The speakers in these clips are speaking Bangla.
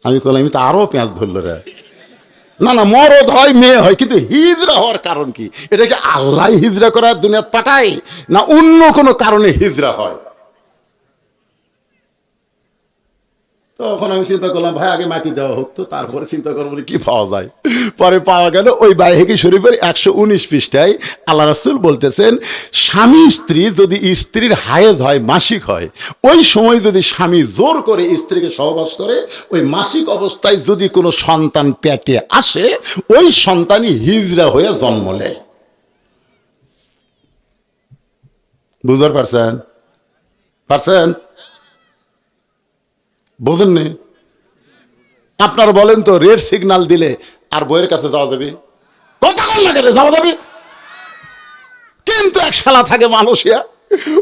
আমি বললাম আমি তো আরো পেঁয়াজ ধরল রে। না না, মরদ হয় মেয়ে হয়, কিন্তু হিজরা হওয়ার কারণ কি? এটা কি আল্লাহ হিজরা করার দুনিয়াত পাঠায়, না অন্য কোনো কারণে হিজরা হয়? তখন আমি চিন্তা করলাম ভাই আগে মাটি দেওয়া হোক, তো তারপরে চিন্তা করবো কি পাওয়া যায়। পরে পাওয়া গেল ওই বাইহেকি শরীফের 119 পৃষ্ঠায় আল্লাহ রাসূল বলতেছেন, স্বামী স্ত্রী যদি স্ত্রীর হায়েজ হয়, মাসিক হয়, ওই সময় যদি স্বামী জোর করে স্ত্রীকে সহবাস করে, ওই মাসিক অবস্থায় যদি কোনো সন্তান পেটে আসে, ওই সন্তানই হিজরা হয়ে জন্ম নেয়। বুঝতে পারছেন? পারছেন? বোঝেননি? আপনারা বলেন তো, রেড সিগন্যাল দিলে আর বইয়ের কাছে যাওয়া যাবে? কথা বল না কেন, যাওয়া যাবে। কিন্তু এক শালা থাকে মালয়েশিয়া,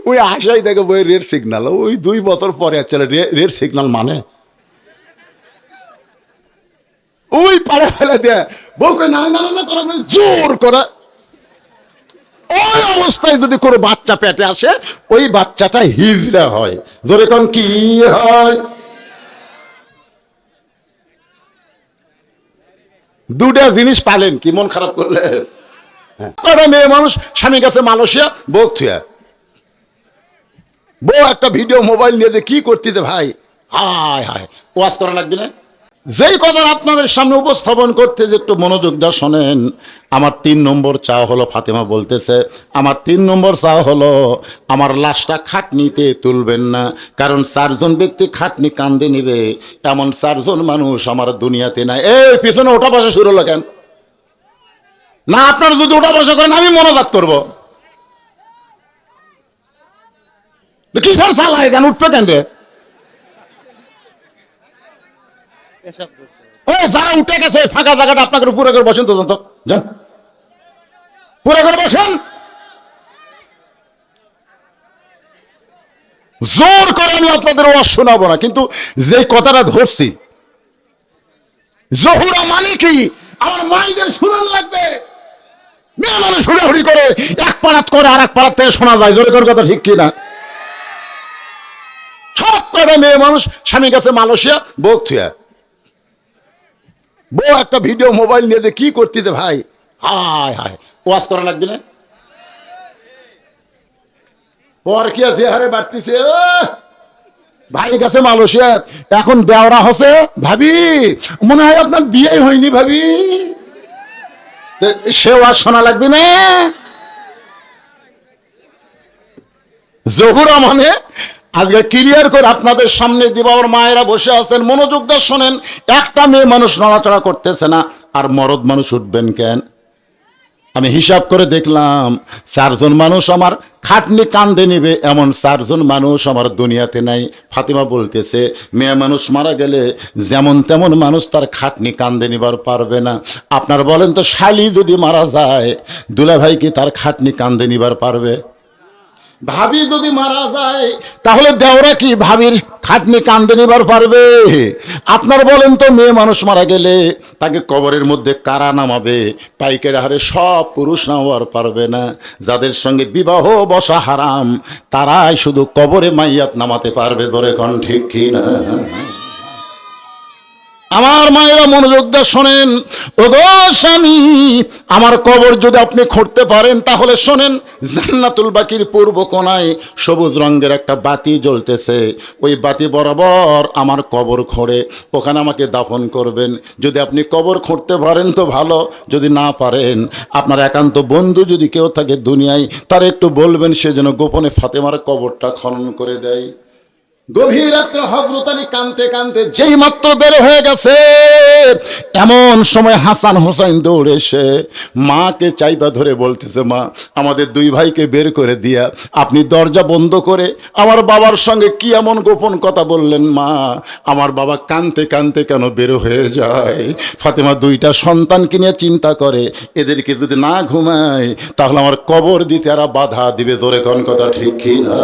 ওই আশাই দেখে বইয়ের রেড সিগন্যাল, ওই 2 বছর পরে চলে রেড সিগন্যাল মানে ওই পাড়ে ফেলে দেয়, বউকে না না না করা জোর করে। ওই অবস্থায় যদি কোনো বাচ্চা পেটে আসে, ওই বাচ্চাটা হিজড়া হয়। ধরে কোন কি হয়? দুটা জিনিস পালেন কি মন খারাপ করলে? মেয়ে মানুষ স্বামী কাছে মালয়েশিয়া, বউ থুয়া, বউ একটা ভিডিও মোবাইল নিয়ে কি করতে ভাই, হায় হায়, ওয়াজ করা লাগবে না? যেই কথা আপনাদের সামনে উপস্থাপন করতে যে একটু মনোযোগ দিয়ে শোনেন। আমার 3 নম্বর চাওয়া হলো, ফাতেমা বলতেছে আমার 3 নম্বর চাওয়া হলো, আমার লাশটা খাটনিতে তুলবেন না, কারণ 4 জন ব্যক্তি খাটনি কান্দে নিবে, এমন 4 জন মানুষ আমার দুনিয়াতে নাই। এই পিছনে ওঠা বসা শুরু হলো কেন? না আপনারা যদি ওঠা বসা করেন আমি মনোজাত করবো। কিসের চালায় কেন, উঠবে কেন রে? যারা উঠে গেছে ফাঁকা জায়গাটা আপনাকে পুরো করে বসেন, তো যান পুরো করে বসেন। জোর করে আমি আপনাদের ওয়াজ শোনাবো না, কিন্তু যে কথাটা ধরছি, জহুরা মানে কি আমার মাইদের শোনান লাগবে। মেয়ে মানুষ হুড়াহুড়ি করে এক পাড়াত করে আর এক পাড়াত থেকে শোনা যায়, জোরে করে কথা ঠিক কিনা? সব কটা মেয়ে মানুষ স্বামী কাছে মালয়েশিয়া, বউ থুয়া, বউ একটা ভিডিও মোবাইল নিয়ে কি করতে ভাই, হায় হায়, ওয়াজ করা লাগবে না? পর কি আছে হারে বাড়তিছে ভাই কাছে মালয়েশিয়া, এখন বেওরা হচ্ছে। ভাবি মনে হয় আপনার বিয়ে হয়নি ভাবি, সে ওয়াজ শোনা লাগবে না? জহুরা মানে আজকে ক্লিয়ার করে আপনাদের সামনে দিব। আমার মায়েরা বসে আছেন, মনোযোগ দিয়ে শোনেন। একটা মেয়ে মানুষ নড়াচড়া করতেছে না, আর মরদ মানুষ উঠবেন কেন? আমি হিসাব করে দেখলাম 4 জন মানুষ আমার খাটনি কান্দে নিবে, এমন 4 জন মানুষ আমার দুনিয়াতে নাই। ফাতেমা বলতেছে মেয়ে মানুষ মারা গেলে যেমন তেমন মানুষ তার খাটনি কান্দে নিবার পারবে না। আপনার বলেন তো, শালি যদি মারা যায়, দুলাভাই কি তার খাটনি কান্দে নিবার পারবে? ভাবি যদি মারা যায়, তাহলে দেওরা কি ভাবির খাটনি কান্দে নিবার পারবে? আপনার বলেন তো, মেয়ে মানুষ মারা গেলে তাকে কবরের মধ্যে কারা নামাবে? পাইকের হারে সব পুরুষ নামাবার পারবে না। যাদের সঙ্গে বিবাহ বসা হারাম, তারাই শুধু কবরে মাইয়াত নামাতে পারবে। ধরে কোন ঠিক কিনা? আমার মায়েরা মনোযোগ দিয়ে শোনেন। ওগো স্বামী, আমার কবর যদি আপনি খুঁড়তে পারেন, তাহলে শোনেন, জান্নাতুল বাকির পূর্ব কোণায় সবুজ রঙের একটা বাতি জ্বলতেছে। ওই বাতি বরাবর আমার কবর খুঁড়ে ওখানে আমাকে দাফন করবেন। যদি আপনি কবর খুঁড়তে পারেন তো ভালো, যদি না পারেন, আপনার একান্ত বন্ধু যদি কেউ থাকে দুনিয়ায়, তার একটু বলবেন সে যেন গোপনে ফাতেমার কবরটা খনন করে দেয়। গভীর রাত্রে হযরত আলী কাঁদতে কাঁদতে যেই মাত্র বের হয়ে গেছে, এমন সময় হাসান হোসেন দৌড়ে এসে মাকে চাইবা ধরে বলতেছে, মা আমাদের 2 ভাইকে বের করে দিয়া আপনি দরজা বন্ধ করে আমার বাবার সঙ্গে কি এমন গোপন কথা বললেন মা? আমার বাবা কাঁদতে কাঁদতে কেন বের হয়ে যায়? ফাতেমা 2টা সন্তানকে নিয়ে চিন্তা করে, এদেরকে যদি না ঘুমায় তাহলে আমার কবর দিতে এরা বাধা দিবে। ধরে কোন কথা ঠিক কি না?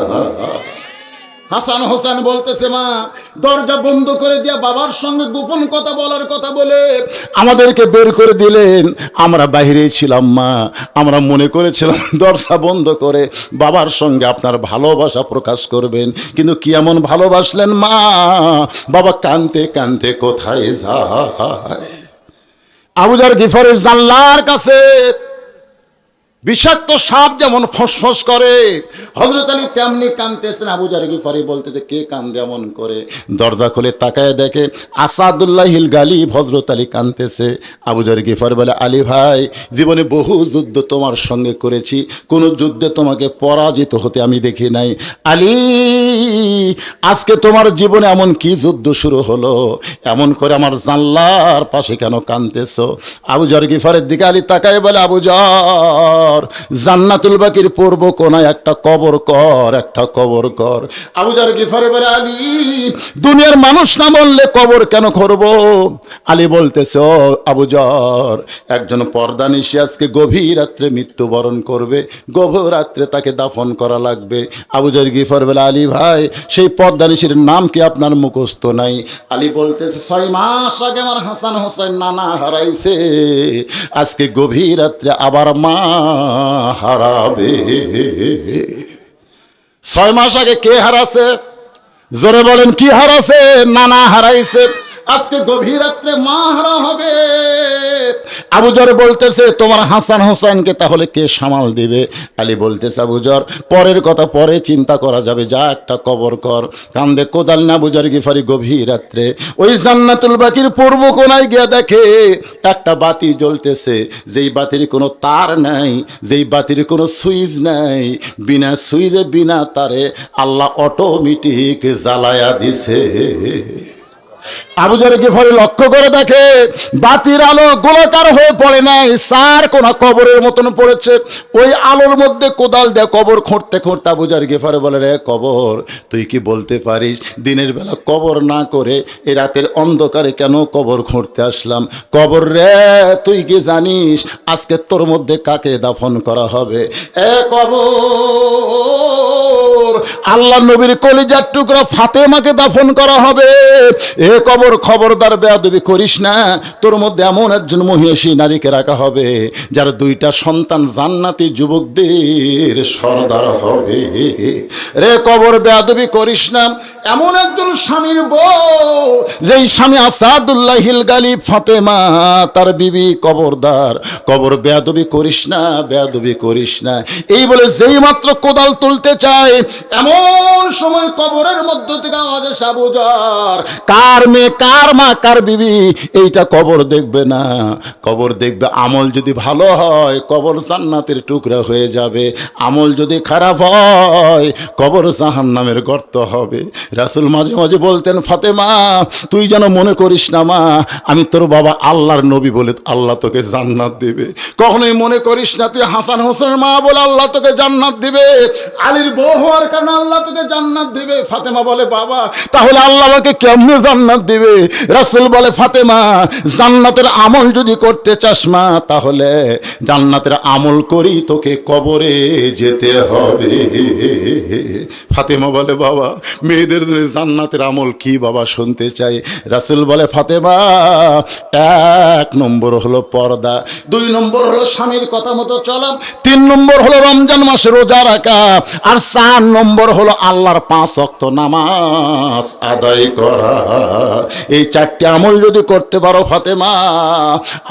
হাসান হোসেন বলতেছে, মা দরজা বন্ধ করে দিয়া বাবার সঙ্গে গোপন কথা বলার কথা বলে আমাদেরকে বের করে দিলেন। আমরা বাইরেই ছিলাম মা, আমরা মনে করেছিলাম দরজা বন্ধ করে বাবার সঙ্গে আপনার ভালোবাসা প্রকাশ করবেন, কিন্তু কি এমন ভালোবাসলেন মা, বাবা কাঁদতে কাঁদতে কোথায় যায়। আবু যর গিফারির জানলার কাছে বিষাক্ত সাপ যেমন ফসফস করে, হযরত আলী তেমনি কাঁদতেছেন। আবু যর গিফারি বলতেছে, কে কান্দে এমন করে? দরজা খুলে তাকায় দেখে আসাদুল্লাহিল গালিব হযরত আলী কাঁদতেছে। আবু যর গিফারি বলে, আলী ভাই, জীবনে বহু যুদ্ধ তোমার সঙ্গে করেছি, কোন যুদ্ধে তোমাকে পরাজিত হতে আমি দেখি নাই। আলী, আজকে তোমার জীবনে এমন কি যুদ্ধ শুরু হলো, এমন করে আমার জানলার পাশে কেন কাঁদতেছো? আবু যর গিফারের দিকে আলী তাকায় বলে, আবু যর, জান্নাতুল বাকির পূর্ব কোনায় একটা কবর কর, একটা কবর কর। আবু যর গিফারি বলে, আলী, দুনিয়ার মানুষ না বললে কবর কেন করব? আলী বলতেছে, ও আবু যর, একজন পর্দানিশী আজকে গভীর রাত্রে মৃত্যুবরণ করবে, গভীর রাত্রে তাকে দাফন করা লাগবে। আবু যর গিফার বলে, আলী ভাই, সেই পর্দানিশীর নাম কি আপনার মুখস্থ নাই? আলী বলতেছে, 6 মাস আগে আমার হাসান হোসেন নানা হারাইছে, আজকে গভীর রাত্রে আবার মা হারাবে। 6 মাস আগে কে হারাছে? জোরে বলেন, কি হারাছে? নানা হারাইছে, আজকে গভীর রাত্রে মা হারা হবে। আবু যর বলতেছে, তোমার হাসান হোসেনকে তাহলে কে সামাল দিবে? আলী বলতেছে, আবু যর, পরের কথা পরে চিন্তা করা যাবে, যা একটা কবর কর। কান্দে কোদাল না আবু যর গিফারি গভীর রাত্রে ওই জান্নাতুল বাকির পূর্ব কোনায় গিয়ে দেখে একটা বাতি জ্বলতেছে, যেই বাতির কোনো তার নাই, যেই বাতির কোনো সুইচ নাই, বিনা সুইচে বিনা তারে আল্লাহ অটোমেটিক জ্বালায়া দিছে। আবু যর গিফারি লক্ষ্য করে দেখে বাতির আলো গোলাকার হয়ে পড়ে নাই, সার কোনা কবরের মতন পড়েছে। ওই আলোর মধ্যে কোদাল দিয়ে কবর খুঁড়তে খুঁড়তে আবু যর গিফারি বলে, রে কবর, তুই কি বলতে পারিস দিনের বেলা কবর না করে এই রাতের অন্ধকারে কেন কবর খুঁড়তে আসলাম? কবর রে, তুই কি জানিস আজকে তোর মধ্যে কাকে দাফন করা হবে? এ কবর, আল্লাহ নবীর কলিজার টুকরা ফাতেমাকে দাফন করা হবে। এ কবর, খবরদার বেয়াদবি করিস না, তোর মধ্যে এমন একজন মহিষী নারীকে রাখা হবে যার 2টা সন্তান জান্নাতি যুবকদের সর্দার হবে। রে কবর, বেয়াদবি করিস না, এমন একজন স্বামীর বউ, যেই স্বামী আসাদুল্লাহিল গালিব ফাতেমা তার বিবি, কবরদার, কবর বেয়াদবি করিস না, বেয়াদবি করিস না। এই বলে যেই মাত্র কোদাল তুলতে চায়, এমন সময় কবরের মধ্য থেকে আওয়াজ আসে, আবু যর, কার মেয়ে, কার মা, কার বিবি, এইটা কবর দেখবে না। কবর দেখবে আমল যদি ভালো হয় কবর জান্নাতের টুকরা হয়ে যাবে, আমল যদি খারাপ হয় কবর জাহান্নামের গর্ত হবে। রাসূল মাঝে মাঝে বলতেন, ফাতেমা, তুই যেন মনে করিস না মা, আমি তোর বাবা আল্লাহর নবী বলে আল্লাহ তোকে জান্নাত দিবে। কখনোই মনে করিস না তুই হাসান হোসেনের মা বলে আল্লাহ তোকে জান্নাত দিবে, আলীর বউ হওয়ার কারণে আল্লাহ তোকে জান্নাত দিবে। ফাতেমা বলে, বাবা, তাহলে আল্লাহ আমাকে কেমনে জান্নাত দিবে? রাসূল বলে, ফাতেমা, জান্নাতের আমল যদি করতে চাস মা, তাহলে জান্নাতের আমল করি তোকে কবরে যেতে হবে। ফাতেমা বলে, বাবা, মেয়েদের জান্নাতের আমল কি বাবা শুনতে চাই? রাসূল বলে, ফাতেমা, 1 নম্বর হলো পর্দা, 2 নম্বর হলো স্বামীর কথা মতো চলা, 3 নম্বর হলো রমজান মাসে রোজা রাখা, আর 4 নম্বর হলো আল্লাহর 5 ওয়াক্ত নামাজ আদায় করা। এই 4টি আমল যদি করতে পারো ফাতেমা,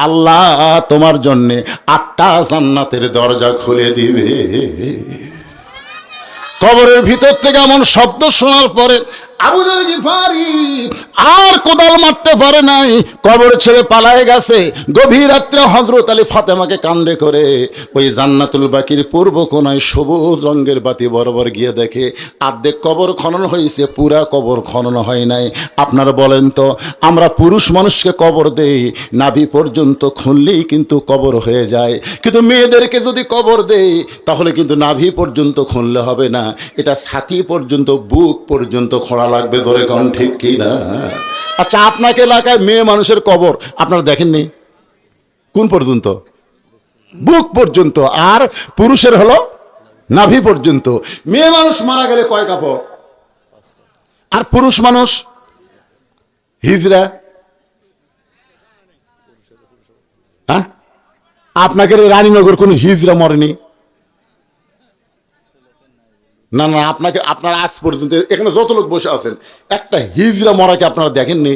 আল্লাহ তোমার জন্য 8টা জান্নাতের দরজা খুলে দিবে। কবরের ভিতর থেকে এমন শব্দ শোনার পরে আবু যর গিফারি আর কোদাল মারতে পারে নাই, কবর ছেড়ে পালায়ে গেছে। গভীর রাত্রে হযরত আলী ফাতেমাকে কান্দে করে ওই জান্নাতুল বাকির পূর্ব কোনায় সবুজ রঙের বাতি বরাবর গিয়ে দেখে অর্ধেক কবর খনন হয়েছে, পুরা কবর খনন হয় নাই। আপনারা বলেন তো, আমরা পুরুষ মানুষকে কবর দেই, নাভি পর্যন্ত খুনলেই কিন্তু কবর হয়ে যায়, কিন্তু মেয়েদেরকে যদি কবর দেই তাহলে কিন্তু নাভি পর্যন্ত খুনলে হবে না, এটা ছাতি পর্যন্ত, বুক পর্যন্ত খোঁড়া লাগবে। ধরে কোন ঠিক কি না? আচ্ছা, আপনাকে এলাকায় মেয়ে মানুষের কবর আপনারা দেখেননি? কোন পর্যন্ত? বুক পর্যন্ত, আর পুরুষের হলো নাভি পর্যন্ত। মেয়ে মানুষ মারা গেলে কয় কাপড়? আর পুরুষ মানুষ হিজড়া। হ্যাঁ, আপনাকে রানীনগর কোন হিজড়া মরেনি? না না, আপনাকে আপনার আজ পর্যন্ত এখানে যত লোক বসে আছেন একটা হিজড়া মরাকে আপনারা দেখেননি?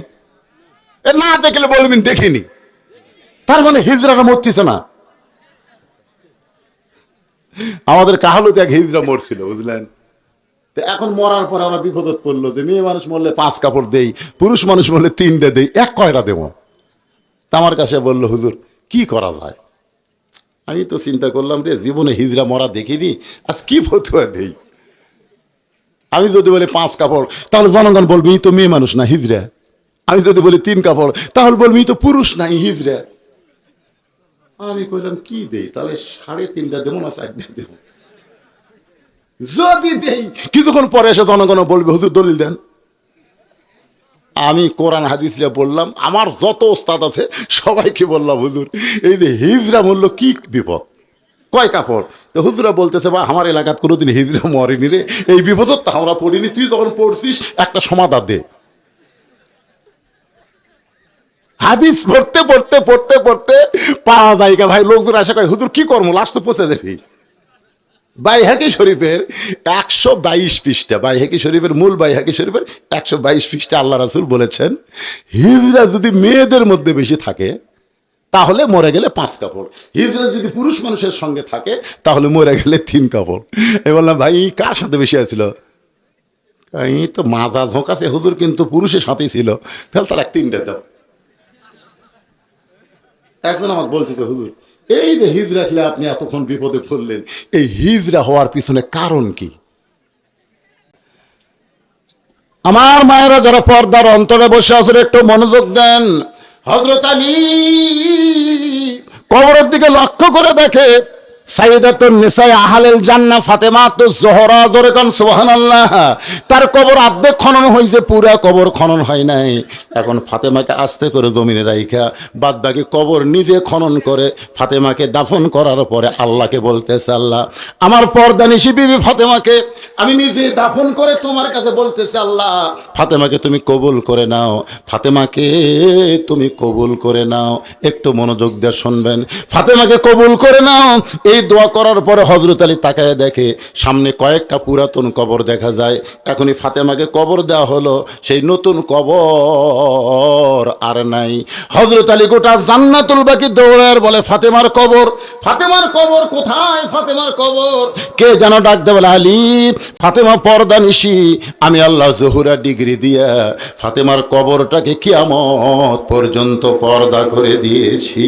না দেখলে বলবেন দেখিনি, তার মানে হিজড়াটা মরতেছে না। আমাদের কাহালুতে এক হিজড়া মরছিল, বুঝলেন? এখন মরার পর আমরা বিপদত পড়লো যে মেয়ে মানুষ মরলে 5 কাপড় দেই, পুরুষ মানুষ মরলে 3টে দেই, এক কয়টা দেব? তা আমার কাছে বললো, হুজুর কি করা যায়? আমি তো চিন্তা করলাম রে, জীবনে হিজড়া মরা দেখিনি, আজ কি ফতুয়া দেই? আমি যদি বলি 5 কাপড় তাহলে জনগণ বলবি তো মেয়ে মানুষ না হিজড়া। আমি যদি বলি 3 কাপড় তাহলে বলবি তো পুরুষ না হিজড়া। আমি কইলাম কি দেই, তাহলে 3.5টা দেবো না 4টে দেবো? যদি দেই কিছুক্ষণ পরে এসে জনগণ বলবে হুজুর দলিল দেন। আমি কোরআন হাদিস বললাম, আমার যত ওস্তাদ আছে সবাইকে বললাম, হুজুর এই যে হিজড়া মূল্য কি বিপদ, কয় কাপড়? তো হুজুরা বলতেছে, বা আমার এলাকাত কোনোদিন হিজড়া মরেনি রে, এই বিপদ তো আমরা পড়িনি, তুই যখন পড়ছিস একটা সমাধান দে। হাদিস পড়তে পড়তে পড়তে পড়তে পাওয়া যায় ভাই, লোকজন আশা করে হুজুর কি করবো, লাস্ট তো পৌঁছে যাবি। বাইহাকি শরীফের 122 পৃষ্ঠা, বাইহাকি শরীফের মূল বাইহাকি শরীফের 122 পৃষ্ঠা আল্লাহ রাসূল বলেছেন, হিজড়া যদি মেয়েদের মধ্যে বেশি থাকে তাহলে মরে গেলে 5 কাপড়, হিজড়া যদি পুরুষ মানুষের সঙ্গে থাকে তাহলে মরে গেলে 3 কাপড়। আমি বললাম, ভাই কার সাথে বেশি আছিল? এই তো মাজা ঝোঁকাছে হুজুর, কিন্তু পুরুষের সাথেই ছিল, তাহলে তার 3টে দাও। একজন আমার বলতেছে, হুজুর এই যে হিজড়া খেলে আপনি এতক্ষণ বিপদে পড়লেন, এই হিজড়া হওয়ার পিছনে কারণ কি? আমার মায়েরা যারা পর্দার অন্তরে বসে আছেন একটু মনোযোগ দেন। হযরত আলী কবরের দিকে লক্ষ্য করে দেখে সাইয়্যিদাতুন নিসায়ে আহলিল জান্নাহ ফাতেমাতুজ জোহরা, জোরে কোন সুবহানাল্লাহ। তার কবর অর্ধেক খনন হয়েছে, পুরা কবর খনন হয় নাই। এখন ফাতেমাকে আস্তে করে জমিনে রাইখা বাদ বাকি কবর নিজে খনন করে ফাতেমাকে দাফন করার পরে আল্লাহকে বলতেছে, আল্লাহ আমার পর্দানিশী বিবি ফাতেমাকে আমি নিজে দাফন করে তোমার কাছে বলতেছি, আল্লাহ ফাতেমাকে তুমি কবুল করে নাও, ফাতেমাকে তুমি কবুল করে নাও। একটু মনোযোগ দিয়ে শুনবেন, ফাতেমাকে কবুল করে নাও। এই দোয়া করার পরে হযরত আলী তাকায় দেখে সামনে কয়েকটা পুরাতন কবর দেখা যায়। এখনই ফাতেমাকে কবর দেওয়া হলো, সেই নতুন কবর আর নাই। হযরত আলী গোটা জান্নাতুল বাকি দৌড়ায় বলে, ফাতেমার কবর, ফাতেমার কবর কোথায়, ফাতেমার কবর? কে যেন ডাক দেয়, বলে আলী ফাতেমা পর্দানিশী, আমি আল্লাহ জহুরা ডিগ্রি দিয়া ফাতেমার কবরটাকে কিয়ামত পর্যন্ত পর্দা করে দিয়েছি।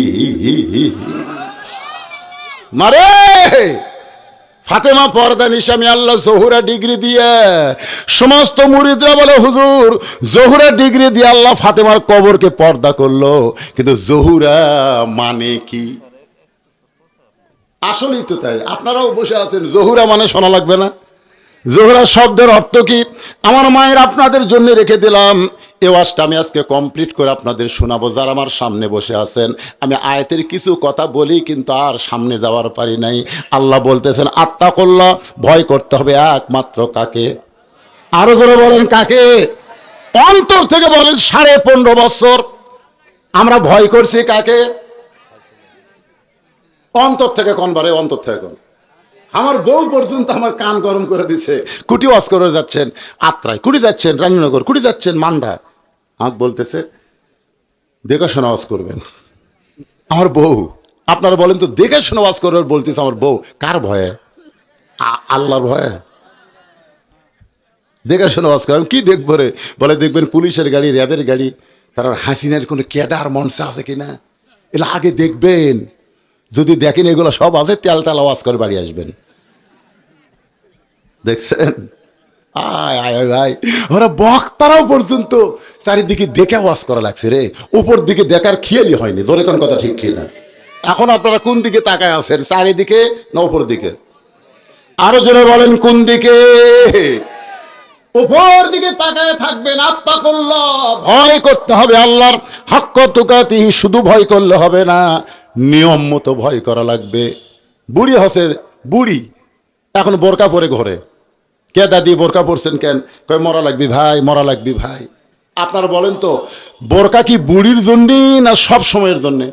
মারে ফাতেমা পর্দানিশী, আমি আল্লাহ জহুরা ডিগ্রি দিয়ে। সমস্ত মুরিদরা বলে, হুজুর জহুরা ডিগ্রি দিয়ে আল্লাহ ফাতেমার কবরকে পর্দা করলো, কিন্তু জহুরা মানে কি? আসলেই তো তাই, আপনারাও বসে আছেন, জহুরা মানে শোনা লাগবে না? জোহরা শব্দের অর্থ কি? আমার মায়ের আপনাদের জন্য রেখে দিলাম, এ ওয়াজটা আমি আজকে কমপ্লিট করে আপনাদের শোনাবো। যারা আমার সামনে বসে আছেন, আমি আয়াতের কিছু কথা বলি কিন্তু আর সামনে যাওয়ার পারি নাই। আল্লাহ বলতেছেন, আত্তাকুল্লাহ, ভয় করতে হবে একমাত্র কাকে? আরো জোরে বলেন কাকে? অন্তর থেকে বলেন। 15.5 বছর আমরা ভয় করছি কাকে? অন্তর থেকে কোন বারে? অন্তর থেকে কোন? আমার বউ পর্যন্ত আমার কান গরম করে দিছে, কুটি ওয়াজ করে যাচ্ছেন আত্রায়, কুটি যাচ্ছেন রানীনগর, কুটি যাচ্ছেন মান্দা, আমাকে বলতেছে দেখে শোনা ওয়াজ করবেন। আমার বউ, আপনারা বলেন তো, দেখে শোনা ওয়াজ করবেন বলতেছে আমার বউ, কার ভয়ে? আল্লাহর ভয়ে দেখে শোনা ওয়াজ করবেন। কি দেখবো রে? বলে দেখবেন পুলিশের গাড়ি, র্যাবের গাড়ি, তার হাসিনার কোনো কেদার মঞ্চে আছে কিনা, এগুলো আগে দেখবেন। যদি দেখেন এগুলো সব আছে, তেল তেল আওয়াজ করে বাড়ি আসবেন। দেখছেন? আয় আয় ভাই, ওরা বক্তারাও পর্যন্ত চারিদিকে দেখে আওয়াজ করা লাগছে রে, উপর দিকে দেখার খেয়ালই হয়নি। জোরে কোন কথা ঠিক কিনা? এখন আপনারা কোন দিকে তাকায় আছেন, চারিদিকে না উপর দিকে? আরো জোরে বলেন, কোন দিকে? উপর দিকে তাকায় থাকবেন। আত্তাকুল্লাহ, ভয় করতে হবে আল্লাহর, হক্ক তুকাতি, শুধু ভয় করলে হবে না, নিয়ম মতো ভয় করা লাগবে। বুড়ি হসে, বুড়ি এখন বোরকা পরে ঘরে, কে দাদি বোরকা পরছেন কেন? কয় মরা লাগবি ভাই, মরা লাগবি ভাই। আপনারা বলেন তো বোরকা কি বুড়ির জন্যে না সব সময়ের জন্যে?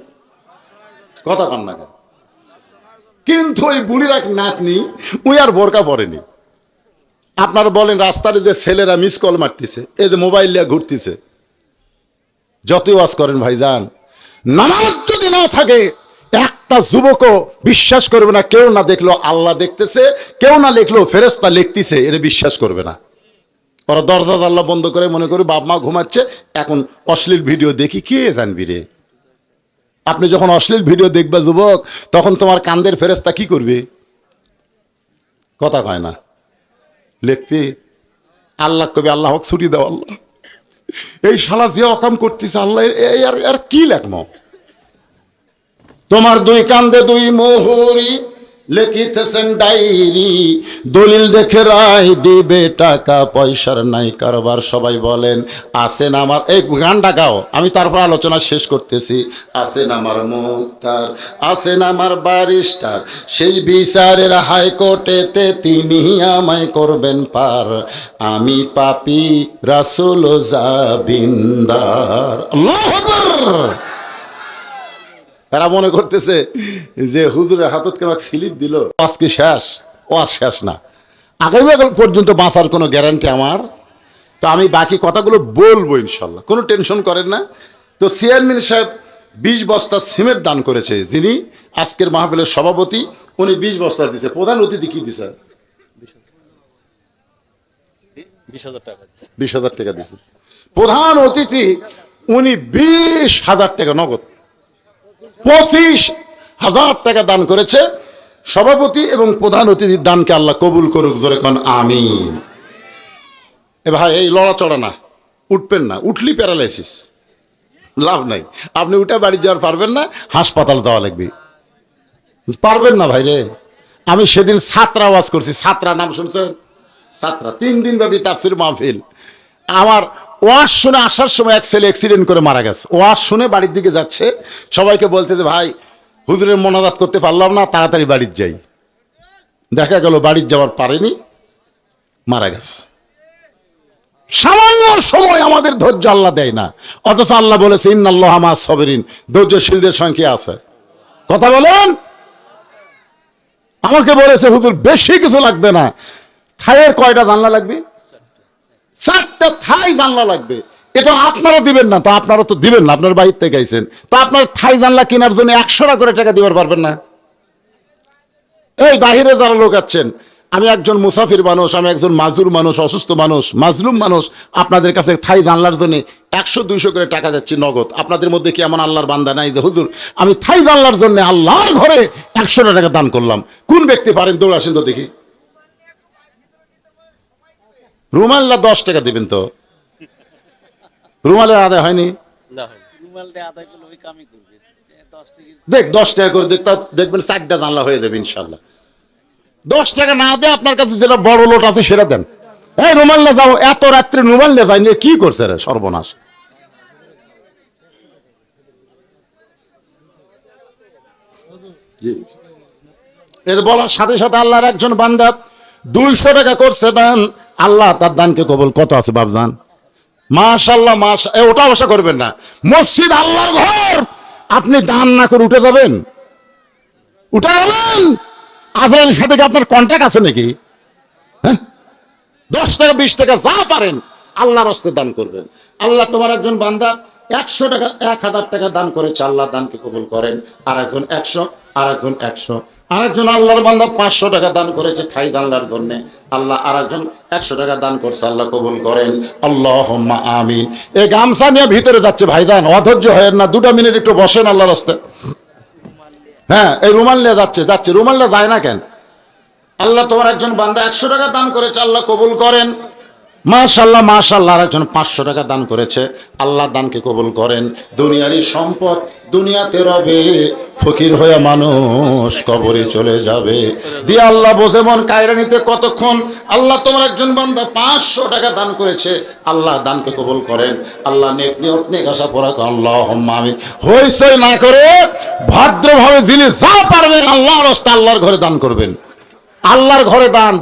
কথা কন না কেন? কিন্তু ওই বুড়ির এক নাতনি ওই আর বোরকা পরেনি। আপনারা বলেন রাস্তার যে ছেলেরা মিস কল মারতেছে, এই যে মোবাইল নিয়ে ঘুরতেছে, যতই ওয়াজ করেন ভাইজান, নামাজ যদি না থাকে একটা যুবকও বিশ্বাস করবে না। কেউ না দেখলো আল্লাহ দেখতেছে, কেউ না লিখলো ফেরেশতা লিখতেছে, এটা বিশ্বাস করবে না। ওরা দরজা জানলা বন্ধ করে মনে করি বাপ মা ঘুমাচ্ছে, এখন অশ্লীল ভিডিও দেখি, কে জানবি রে? আপনি যখন অশ্লীল ভিডিও দেখবে যুবক, তখন তোমার কান্দের ফেরেশতা কি করবে? কথা কয় না, লিখবি। আল্লাহ কবি আল্লাহ হক ছুটি দাও আল্লাহ, এই শালা যে অকাম করতেছে আল্লাহ আর কি লেখমো? তোমার দুই কান্দে দুই মোহরি লিখিতেছেন ডায়েরি, দলিল দেখে রায় দিবে, টাকা পয়সার নাই কারবার। সবাই বলেন আছেন আমার, এই গানটা গাও, আমি তারপর আলোচনা শেষ করতেছি। আছেন আমার মুক্তার, আছেন আমার ব্যারিস্টার, সেই বিচারের হাইকোর্টেতে তিনি আমায় করবেন পার। আমি পাপী রাসূল জাবিন্দার। আল্লাহু আকবার। তারা মনে করতেছে যে হুজুরের হাতত কেমন স্লিপ দিল, আজকে শেষ। ও আজ শেষ না, আগামীকাল পর্যন্ত বাঁচার কোনো গ্যারান্টি আমার। তো আমি বাকি কথাগুলো বলবো ইনশাল্লাহ, কোনো টেনশন করেন না। তো চেয়ারম্যান সাহেব 20 বস্তা সিমেন্ট দান করেছে, যিনি আজকের মাহফিলের সভাপতি, উনি 20 বস্তা দিছে। প্রধান অতিথি কি দিছে? 20,000 টাকা দিছে। প্রধান অতিথি উনি 20,000 টাকা নগদ, 25,000 টাকা দান করেছে। সভাপতি এবং প্রধান অতিথির দানকে আল্লাহ কবুল করুক, জোরে কোন আমিন। এ ভাই এই লড়াচড়া না, উঠবেন না, উঠলি প্যারালাইসিস, লাভ নাই। আপনি উঠে বাড়ি যাওয়ার পারবেন না, হাসপাতাল যাওয়া লাগবে, পারবেন না ভাই রে। আমি সেদিন ছাত্রা ওয়াজ করছি, ছাত্রা নাম শুনছেন? ছাত্রা 3 দিন ব্যাপী তাফসীর মাহফিল। আমার ওয়াজ শুনে আসার সময় এক ছেলে অ্যাক্সিডেন্ট করে মারা গেছে। ওয়াজ শুনে বাড়ির দিকে যাচ্ছে, সবাইকে বলতেছে ভাই হুজুরের মোনাজাত করতে পারলাম না, তাড়াতাড়ি বাড়ির যাই। দেখা গেল বাড়ির যাওয়ার পারেনি, মারা গেছে। সামান্য সময় আমাদের ধৈর্য আল্লাহ দেয় না, অথচ আল্লাহ বলেছে ইন্নাল্লাহা মা'আস সাবিরিন, ধৈর্যশীলদের সংখ্যা আছে। কথা বলেন। আমাকে বলেছে হুজুর বেশি কিছু লাগবে না, থাইয়ের কয়টা জানলা লাগবে? 4টা থাই জানলা লাগবে। এটা আপনারা দিবেন না তো? আপনারা তো দিবেন না, আপনার বাড়ির থেকে আইছেন তো। আপনার থাই জানলা কেনার জন্য 100 টাকা করে টাকা দিবার পারবেন না? এই বাহিরে যারা লোক আছেন, আমি একজন মুসাফির মানুষ, আমি একজন মাজুর মানুষ, অসুস্থ মানুষ, মাজলুম মানুষ, আপনাদের কাছে থাই জানলার জন্য 100-200 করে টাকা যাচ্ছে নগদ। আপনাদের মধ্যে কি এমন আল্লাহর বান্দা নাই যে হুজুর আমি থাই জানলার জন্য আল্লাহর ঘরে 100 টাকা দান করলাম? কোন ব্যক্তি পারেন? দৌড় আসেন তো দেখি। রুমাল্লা 10 টাকা দিবেন তো? রুমালের আদায় হয়নি? দেখ 10 টাকা করে দেখবেন 4টা জানলা হয়ে যাবে ইনশাল্লাহ। 10 টাকা না দিয়ে আপনার কাছে যেটা বড় লোট আছে সেটা দেন। এই রুমাল না যাও, এত রাত্রে রুমাল না যাই, কি করছে রে সর্বনাশ। এর বলার সাথে সাথে আল্লাহর একজন বান্দা 200 টাকা করছে দান, আল্লাহ তার দানকে কবুল। কত আছে বাপজান? মাশাআল্লাহ মাশাআল্লাহ। ওটা আশা করবেন না, মসজিদ আল্লাহর ঘর, আপনি দান না করে উঠে যাবেন? উঠে যাবেন? আজরাইলের সাথে কি আপনার কন্ট্যাক্ট আছে নাকি? হ্যাঁ, 10 টাকা 20 টাকা যা পারেন আল্লাহর রাস্তায় দান করবেন। আল্লাহ তোমার একজন বান্দা 100 টাকা 1000 টাকা দান করেছে, আল্লাহ দানকে কবুল করেন। আর একজন 100, আর একজন 100, আরেকজন আল্লাহর বান্দা 500 টাকা দান করেছে থাই জানলার জন্য, আল্লাহ আরেকজন 100 টাকা দান করছে, আল্লাহ কবুল করেন। আল্লাহুম্মা আমিন। এই গামছা নিয়ে ভিতরে যাচ্ছে ভাইজান, অধৈর্য হয়েন না, 2 মিনিট একটু বসেন আল্লাহর রাস্তায়। হ্যাঁ, এই রুমাল নিয়ে যাচ্ছে রুমালটা যায় না কেন? আল্লাহ তোমার একজন বান্দা 100 টাকা দান করেছে, আল্লাহ কবুল করেন। মাশাআল্লাহ মাশাআল্লাহ। আর একজন 500 টাকা দান করেছে, আল্লাহ দানকে কবুল করেন। দুনিয়ারই সম্পদ দুনিয়াতে রবে, ফকির হয়ে মানুষ কবরে চলে যাবে। দিয়ে আল্লাহ বোঝে মন কায়রা নিতে কতক্ষণ। আল্লাহ তোমার একজন বান্দা 500 টাকা দান করেছে, আল্লাহ দানকে কবুল করেন। আল্লাহ নেক নিয়ত নেক আশা পড়া আল্লাহুম্মা আমিন। হইচই না করে ভদ্রভাবে যিনি যা পারবেন আল্লাহর রাস্তায় আল্লাহর ঘরে দান করবেন। আল্লাহর ঘরে দান